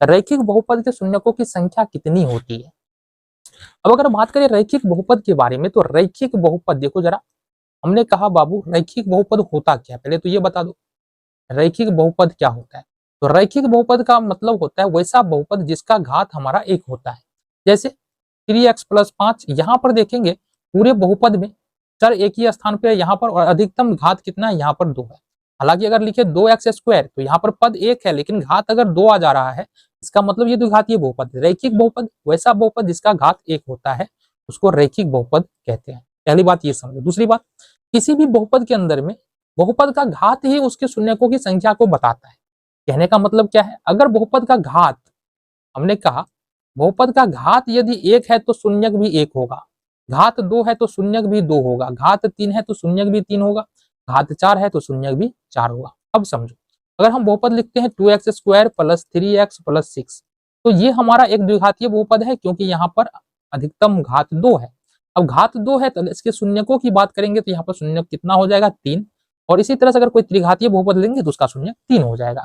रैखिक बहुपद के शून्यकों की संख्या कितनी होती है। अब अगर बात करें रैखिक बहुपद के बारे में, तो रैखिक बहुपद देखो जरा, हमने कहा बाबू रैखिक बहुपद होता क्या है, पहले तो ये बता दो रैखिक बहुपद क्या होता है। तो रैखिक बहुपद का मतलब होता है वैसा बहुपद जिसका घात हमारा एक होता है। जैसे 3x + 5, यहाँ पर देखेंगे पूरे बहुपद में चर एक ही स्थान पे है यहाँ पर, और अधिकतम घात कितना है, यहाँ पर 2 है। हालांकि अगर लिखे 2x² तो यहाँ पर पद एक है, लेकिन घात अगर 2 आ जा रहा है, इसका मतलब ये द्विघातीय बहुपद है। रैखिक बहुपद वैसा बहुपद जिसका घात एक होता है, उसको रैखिक बहुपद कहते हैं। पहली बात ये समझो। दूसरी बात, किसी भी बहुपद के अंदर में बहुपद का घात ही उसके शून्यकों की संख्या को बताता है। कहने का मतलब क्या है, अगर बहुपद का घात, हमने कहा बहुपद का घात यदि 1 है तो शून्यक भी 1 होगा, घात 2 है तो शून्यक भी 2 होगा, घात 3 है तो शून्यक भी 3 होगा, घात 4 है तो शून्यक भी 4 होगा। अब समझो, अगर हम बहुपद लिखते हैं 2x² + 3x + 6, तो ये हमारा एक द्विघातीय बहुपद है, क्योंकि यहाँ पर अधिकतम घात 2 है। अब घात 2 है तो इसके शून्यकों की बात करेंगे तो यहाँ पर शून्यक कितना हो जाएगा, 3। और इसी तरह से अगर कोई त्रिघातीय बहुपद लेंगे तो उसका शून्यक 3 हो जाएगा।